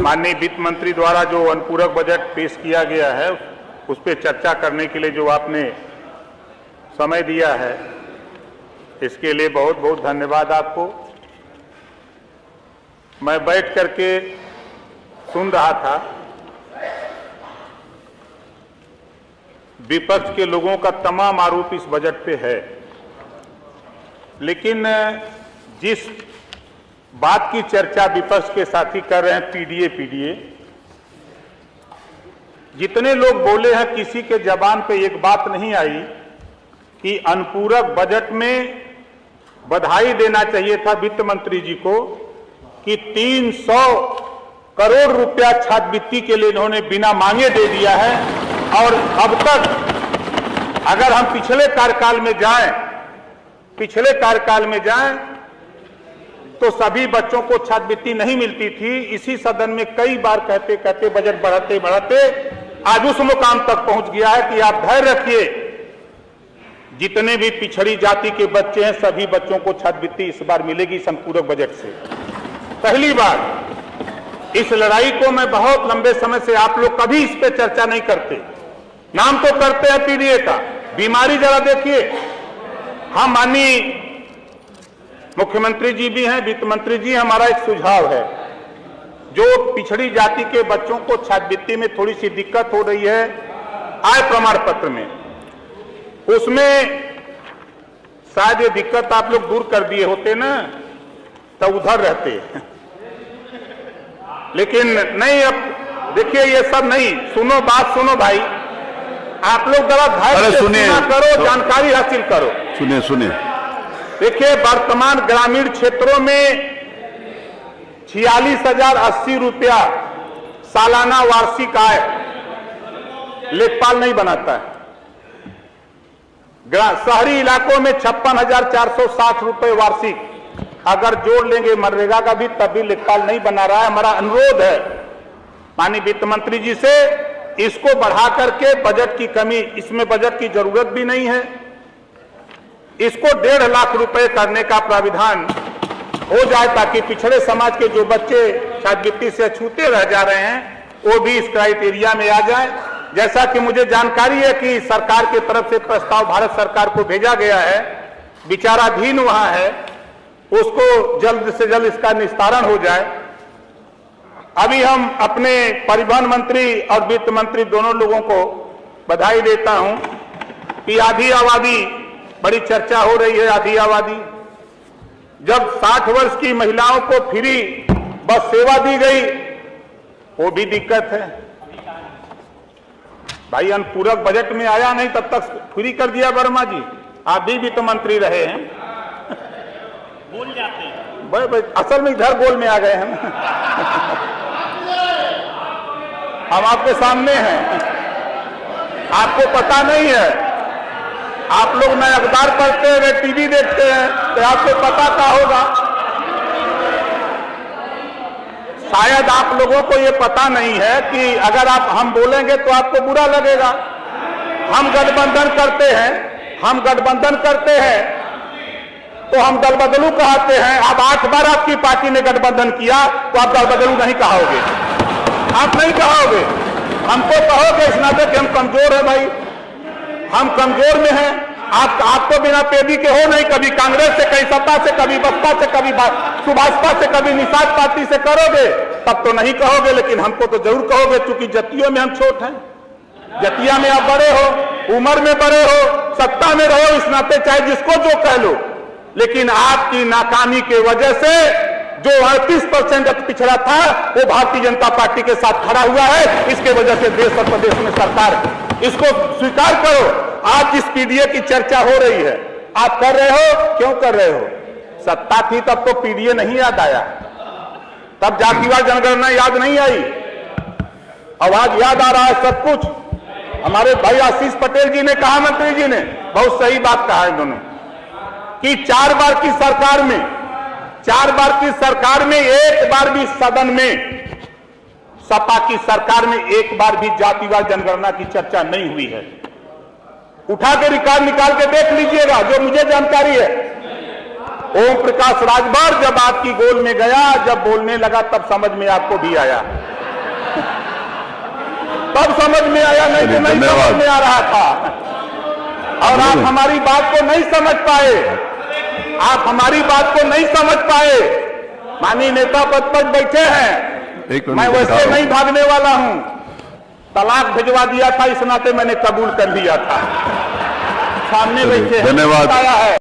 माननीय वित्त मंत्री द्वारा जो अनुपूरक बजट पेश किया गया है उस पर चर्चा करने के लिए जो आपने समय दिया है, इसके लिए बहुत बहुत धन्यवाद आपको। मैं बैठ करके सुन रहा था, विपक्ष के लोगों का तमाम आरोप इस बजट पे है, लेकिन जिस बात की चर्चा विपक्ष के साथी कर रहे हैं पीडीए, जितने लोग बोले हैं किसी के जबान पे एक बात नहीं आई कि अनुपूरक बजट में बधाई देना चाहिए था वित्त मंत्री जी को कि 300 करोड़ रुपया छात्रवृत्ति के लिए इन्होंने बिना मांगे दे दिया है। और अब तक अगर हम पिछले कार्यकाल में जाएं तो सभी बच्चों को छात्रवृत्ति नहीं मिलती थी। इसी सदन में कई बार कहते कहते बजट बढ़ाते आज उस मुकाम तक पहुंच गया है कि आप धैर्य रखिए, जितने भी पिछड़ी जाति के बच्चे हैं सभी बच्चों को छात्रवृत्ति इस बार मिलेगी अनुपूरक बजट से। पहली बार इस लड़ाई को मैं बहुत लंबे समय से, आप लोग कभी इस पे चर्चा नहीं करते, नाम तो करते हैं पीडीए का, बीमारी जरा देखिए। हम माननीय मुख्यमंत्री जी भी हैं, वित्त मंत्री जी, हमारा एक सुझाव है, जो पिछड़ी जाति के बच्चों को छात्रवृत्ति में थोड़ी सी दिक्कत हो रही है आय प्रमाण पत्र में, उसमें शायद ये दिक्कत आप लोग दूर कर दिए होते ना तो उधर रहते, लेकिन नहीं। अब देखिए ये सब नहीं, सुनो बात सुनो भाई, आप लोग जरा धैर्य से सुना करो, जानकारी हासिल करो। सुनिए देखिए वर्तमान ग्रामीण क्षेत्रों में 46,080 रुपया सालाना वार्षिक आय लेखपाल नहीं बनाता है। शहरी इलाकों में 56,460 रुपए वार्षिक, अगर जोड़ लेंगे मनरेगा का भी तब भी लेखपाल नहीं बना रहा है। हमारा अनुरोध है माननीय वित्त मंत्री जी से, इसको बढ़ा करके बजट की कमी, इसमें बजट की जरूरत भी नहीं है, इसको 1.5 लाख रुपए करने का प्राविधान हो जाए ताकि पिछड़े समाज के जो बच्चे छात्रवृत्ति से छूते रह जा रहे हैं वो भी इस क्राइटेरिया में आ जाए। जैसा कि मुझे जानकारी है कि सरकार की तरफ से प्रस्ताव भारत सरकार को भेजा गया है, विचाराधीन वहां है, उसको जल्द से जल्द इसका निस्तारण हो जाए। अभी हम अपने परिवहन मंत्री और वित्त मंत्री दोनों लोगों को बधाई देता हूं कि आधी आबादी, बड़ी चर्चा हो रही है आधी आबादी, जब 60 वर्ष की महिलाओं को फ्री बस सेवा दी गई वो भी दिक्कत है भाई। अनुपूरक बजट में आया नहीं तब तक फ्री कर दिया वर्मा जी, आप भी वित्त मंत्री रहे हैं, बोल जाते हैं असल में इधर गोल में आ गए हैं हम आपके सामने हैं, आपको पता नहीं है, आप लोग न अखबार पढ़ते हैं न टीवी देखते हैं तो आपको पता क्या होगा। शायद आप लोगों को ये पता नहीं है कि अगर हम बोलेंगे तो आपको बुरा लगेगा। हम गठबंधन करते हैं तो हम दल बदलू कहते हैं। अब 8 बार आपकी पार्टी ने गठबंधन किया तो आप दल बदलू नहीं कहोगे, आप नहीं कहोगे, हमको कहोगे इस नाते कि हम कमजोर है भाई, हम कमजोर में हैं। आप तो बिना पेदी के हो नहीं, कभी कांग्रेस से, कभी सपा से, कभी बसपा से, कभी सुभाषपा से, कभी निषाद पार्टी से करोगे तब तो नहीं कहोगे, लेकिन हमको तो जरूर कहोगे, क्योंकि जतियों में हम छोट हैं, जतिया में आप बड़े हो, उम्र में बड़े हो, सत्ता में रहो, इस नाते चाहे जिसको जो कह लो, लेकिन आपकी नाकामी के वजह से जो 38% पिछड़ा था वो भारतीय जनता पार्टी के साथ खड़ा हुआ है। इसके वजह से देश और प्रदेश में सरकार, इसको स्वीकार करो। आज इस पीडीए की चर्चा हो रही है, आप कर रहे हो, क्यों कर रहे हो? सत्ता थी तब तो पीडीए नहीं याद आया, तब जातिवार जनगणना याद नहीं आई, अब आज याद आ रहा है सब कुछ। हमारे भाई आशीष पटेल जी ने कहा, मंत्री जी ने बहुत सही बात कहा इन्होंने कि 4 बार की सरकार में एक बार भी सदन में, सपा की सरकार में एक बार भी जातिवार जनगणना की चर्चा नहीं हुई है। उठा के रिकॉर्ड निकाल के देख लीजिएगा, जो मुझे जानकारी है। ओम प्रकाश राजभर जब आपकी गोल में गया, जब बोलने लगा तब समझ में आपको भी आया। तब समझ में आया, नहीं तो नहीं समझ में आ रहा था। और आप हमारी बात को नहीं समझ पाए, आप हमारी बात को नहीं समझ पाए। माननीय नेता पद पर बैठे हैं, मैं वैसे नहीं भागने वाला हूं। तलाक भिजवा दिया था, इस नाते मैंने कबूल कर लिया था। सामने बैठे हैं, धन्यवाद। आया है।